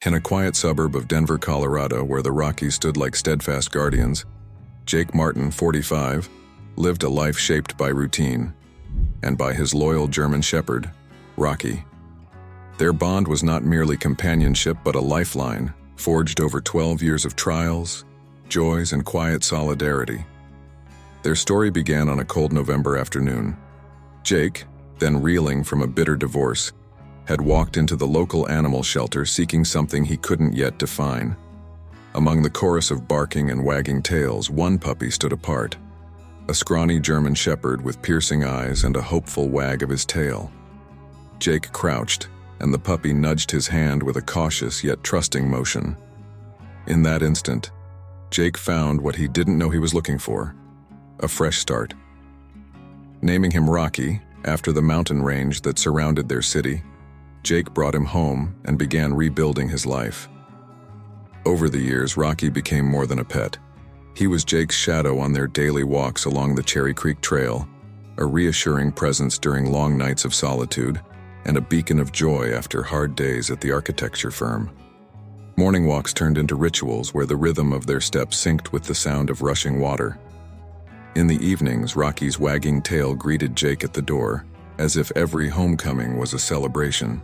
In a quiet suburb of Denver, Colorado, where the Rockies stood like steadfast guardians, Jake Martin, 45, lived a life shaped by routine and by his loyal German shepherd, Rocky. Their bond was not merely companionship but a lifeline, forged over 12 years of trials, joys, and quiet solidarity. Their story began on a cold November afternoon. Jake, then reeling from a bitter divorce, had walked into the local animal shelter seeking something he couldn't yet define. Among the chorus of barking and wagging tails, one puppy stood apart, a scrawny German shepherd with piercing eyes and a hopeful wag of his tail. Jake crouched, and the puppy nudged his hand with a cautious yet trusting motion. In that instant, Jake found what he didn't know he was looking for: a fresh start. Naming him Rocky, after the mountain range that surrounded their city, Jake brought him home and began rebuilding his life. Over the years, Rocky became more than a pet. He was Jake's shadow on their daily walks along the Cherry Creek Trail, a reassuring presence during long nights of solitude, and a beacon of joy after hard days at the architecture firm. Morning walks turned into rituals where the rhythm of their steps synced with the sound of rushing water. In the evenings, Rocky's wagging tail greeted Jake at the door, as if every homecoming was a celebration.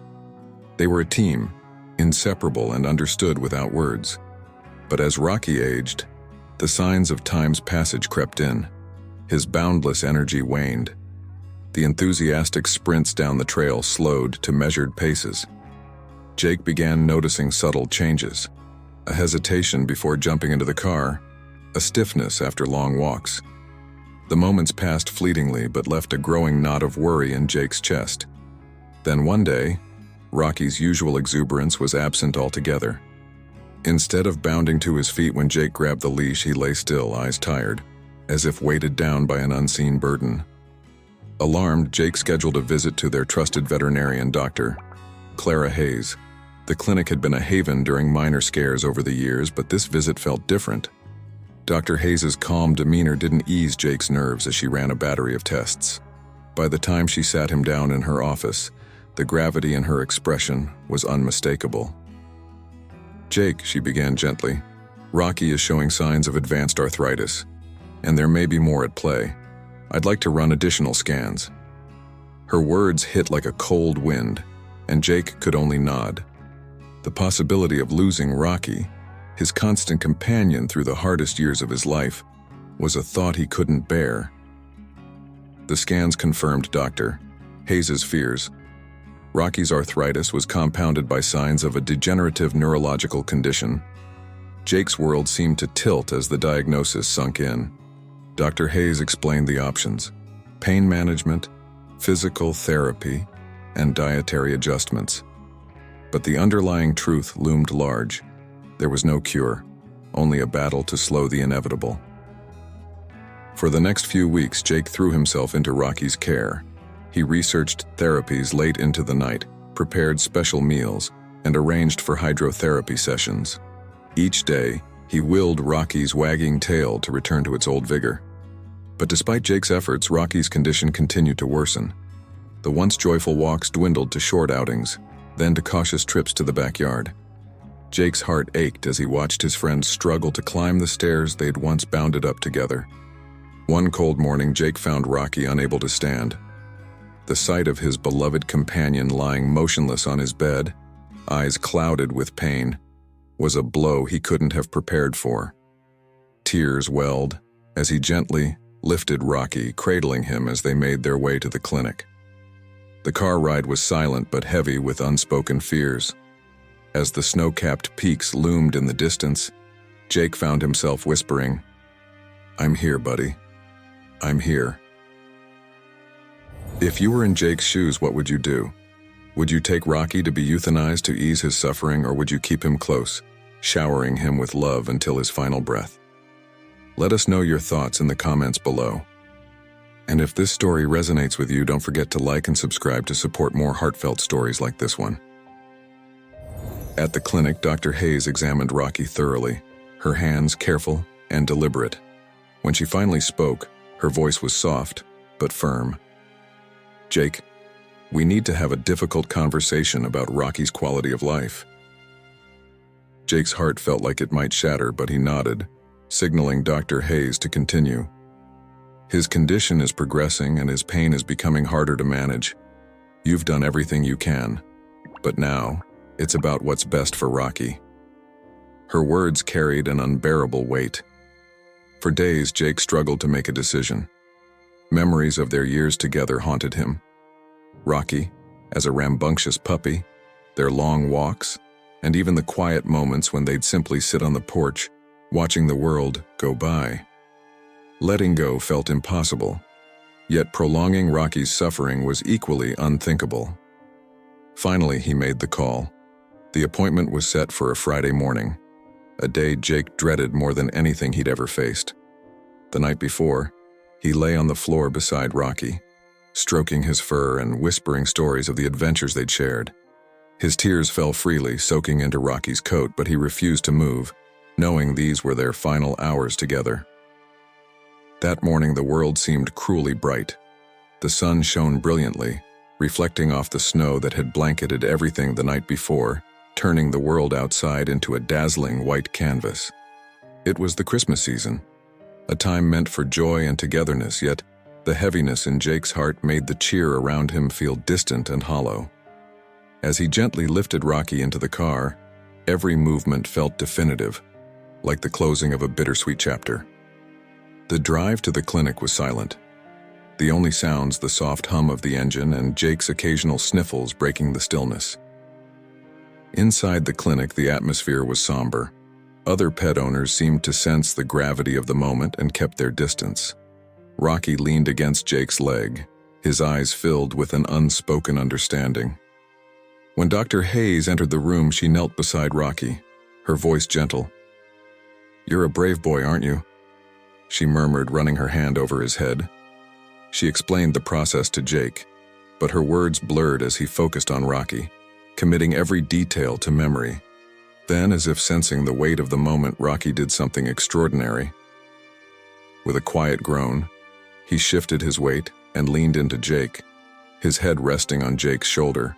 They were a team, inseparable and understood without words. But as Rocky aged, the signs of time's passage crept in. His boundless energy waned. The enthusiastic sprints down the trail slowed to measured paces. Jake began noticing subtle changes: a hesitation before jumping into the car, a stiffness after long walks. The moments passed fleetingly but left a growing knot of worry in Jake's chest. Then one day, Rocky's usual exuberance was absent altogether. Instead of bounding to his feet when Jake grabbed the leash, he lay still, eyes tired, as if weighted down by an unseen burden. Alarmed, Jake scheduled a visit to their trusted veterinarian, Dr. Clara Hayes. The clinic had been a haven during minor scares over the years, but this visit felt different. Dr. Hayes' calm demeanor didn't ease Jake's nerves as she ran a battery of tests. By the time she sat him down in her office, the gravity in her expression was unmistakable. "Jake," she began gently, "Rocky is showing signs of advanced arthritis, and there may be more at play. I'd like to run additional scans." Her words hit like a cold wind, and Jake could only nod. The possibility of losing Rocky, his constant companion through the hardest years of his life, was a thought he couldn't bear. The scans confirmed Dr. Hayes' fears. Rocky's arthritis was compounded by signs of a degenerative neurological condition. Jake's world seemed to tilt as the diagnosis sunk in. Dr. Hayes explained the options: pain management, physical therapy, and dietary adjustments. But the underlying truth loomed large. There was no cure, only a battle to slow the inevitable. For the next few weeks, Jake threw himself into Rocky's care. He researched therapies late into the night, prepared special meals, and arranged for hydrotherapy sessions. Each day, he willed Rocky's wagging tail to return to its old vigor. But despite Jake's efforts, Rocky's condition continued to worsen. The once joyful walks dwindled to short outings, then to cautious trips to the backyard. Jake's heart ached as he watched his friends struggle to climb the stairs they'd once bounded up together. One cold morning, Jake found Rocky unable to stand. The sight of his beloved companion lying motionless on his bed, eyes clouded with pain, was a blow he couldn't have prepared for. Tears welled as he gently lifted Rocky, cradling him as they made their way to the clinic. The car ride was silent but heavy with unspoken fears. As the snow-capped peaks loomed in the distance, Jake found himself whispering, "I'm here, buddy. I'm here." If you were in Jake's shoes, what would you do? Would you take Rocky to be euthanized to ease his suffering, or would you keep him close, showering him with love until his final breath? Let us know your thoughts in the comments below. And if this story resonates with you, don't forget to like and subscribe to support more heartfelt stories like this one. At the clinic, Dr. Hayes examined Rocky thoroughly, her hands careful and deliberate. When she finally spoke, her voice was soft but firm. "Jake, we need to have a difficult conversation about Rocky's quality of life." Jake's heart felt like it might shatter, but he nodded, signaling Dr. Hayes to continue. His condition is progressing and his pain is becoming harder to manage. You've done everything you can, but now it's about what's best for Rocky. Her words carried an unbearable weight. For days, Jake struggled to make a decision. Memories of their years together haunted him. Rocky, as a rambunctious puppy, their long walks, and even the quiet moments when they'd simply sit on the porch, watching the world go by. Letting go felt impossible, yet prolonging Rocky's suffering was equally unthinkable. Finally, he made the call. The appointment was set for a Friday morning, a day Jake dreaded more than anything he'd ever faced. The night before, he lay on the floor beside Rocky, stroking his fur and whispering stories of the adventures they'd shared. His tears fell freely, soaking into Rocky's coat, but he refused to move, knowing these were their final hours together. That morning, the world seemed cruelly bright. The sun shone brilliantly, reflecting off the snow that had blanketed everything the night before, turning the world outside into a dazzling white canvas. It was the Christmas season, a time meant for joy and togetherness, yet the heaviness in Jake's heart made the cheer around him feel distant and hollow. As he gently lifted Rocky into the car, every movement felt definitive, like the closing of a bittersweet chapter. The drive to the clinic was silent, the only sounds the soft hum of the engine and Jake's occasional sniffles breaking the stillness. Inside the clinic, the atmosphere was somber. Other pet owners seemed to sense the gravity of the moment and kept their distance. Rocky leaned against Jake's leg, his eyes filled with an unspoken understanding. When Dr. Hayes entered the room, she knelt beside Rocky, her voice gentle. "You're a brave boy, aren't you?" she murmured, running her hand over his head. She explained the process to Jake, but her words blurred as he focused on Rocky, committing every detail to memory. Then, as if sensing the weight of the moment, Rocky did something extraordinary. With a quiet groan, he shifted his weight and leaned into Jake, his head resting on Jake's shoulder.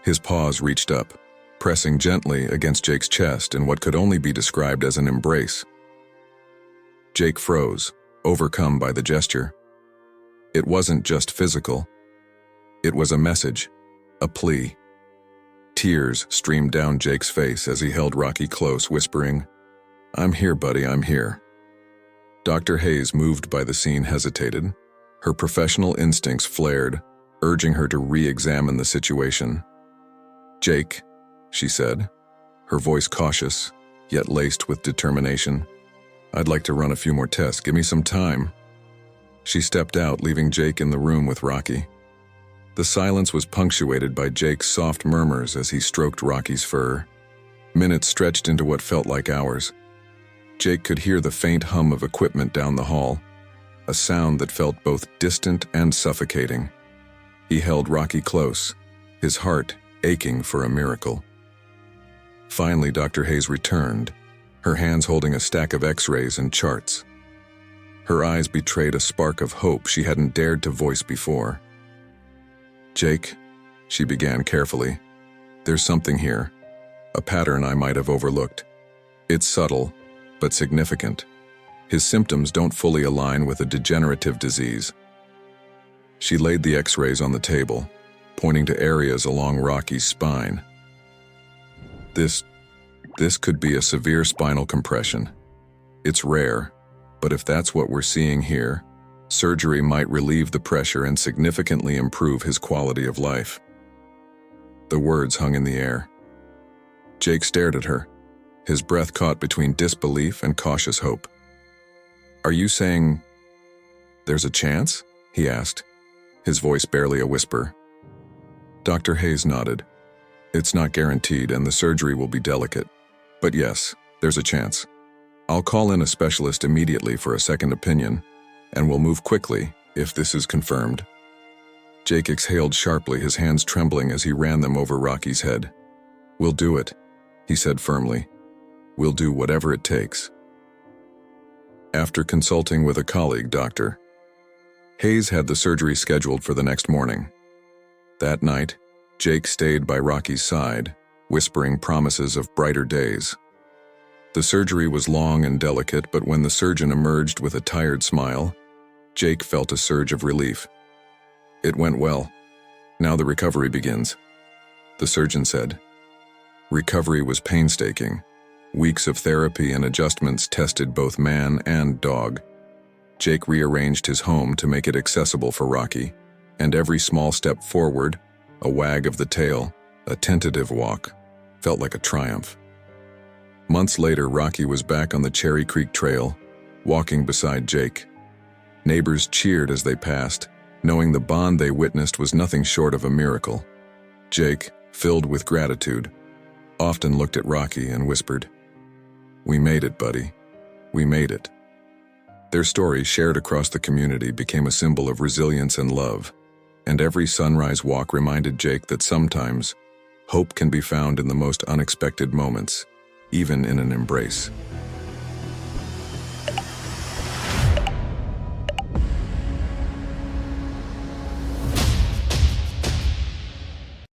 His paws reached up, pressing gently against Jake's chest in what could only be described as an embrace. Jake froze, overcome by the gesture. It wasn't just physical. It was a message, a plea. Tears streamed down Jake's face as he held Rocky close, whispering, "I'm here, buddy, I'm here." Dr. Hayes, moved by the scene, hesitated. Her professional instincts flared, urging her to re-examine the situation. "Jake," she said, her voice cautious, yet laced with determination, "I'd like to run a few more tests. Give me some time." She stepped out, leaving Jake in the room with Rocky. The silence was punctuated by Jake's soft murmurs as he stroked Rocky's fur. Minutes stretched into what felt like hours. Jake could hear the faint hum of equipment down the hall, a sound that felt both distant and suffocating. He held Rocky close, his heart aching for a miracle. Finally, Dr. Hayes returned, her hands holding a stack of x-rays and charts. Her eyes betrayed a spark of hope she hadn't dared to voice before. "Jake," she began carefully, "there's something here, a pattern I might have overlooked. It's subtle, but significant. His symptoms don't fully align with a degenerative disease." She laid the x-rays on the table, pointing to areas along Rocky's spine. This could be a severe spinal compression. It's rare, but if that's what we're seeing here, surgery might relieve the pressure and significantly improve his quality of life. The words hung in the air. Jake stared at her, his breath caught between disbelief and cautious hope. "Are you saying there's a chance?" he asked, his voice barely a whisper. Dr. Hayes nodded. "It's not guaranteed and the surgery will be delicate. But yes, there's a chance. I'll call in a specialist immediately for a second opinion, and we'll move quickly if this is confirmed." Jake exhaled sharply, his hands trembling as he ran them over Rocky's head. "We'll do it," he said firmly. "We'll do whatever it takes." After consulting with a colleague doctor, Hayes had the surgery scheduled for the next morning. That night, Jake stayed by Rocky's side, whispering promises of brighter days. The surgery was long and delicate, but when the surgeon emerged with a tired smile, Jake felt a surge of relief. "It went well. Now the recovery begins," the surgeon said. Recovery was painstaking. Weeks of therapy and adjustments tested both man and dog. Jake rearranged his home to make it accessible for Rocky, and every small step forward, a wag of the tail, a tentative walk, felt like a triumph. Months later, Rocky was back on the Cherry Creek Trail, walking beside Jake. Neighbors cheered as they passed, knowing the bond they witnessed was nothing short of a miracle. Jake, filled with gratitude, often looked at Rocky and whispered, "We made it, buddy. We made it." Their story, shared across the community, became a symbol of resilience and love, and every sunrise walk reminded Jake that sometimes hope can be found in the most unexpected moments, even in an embrace.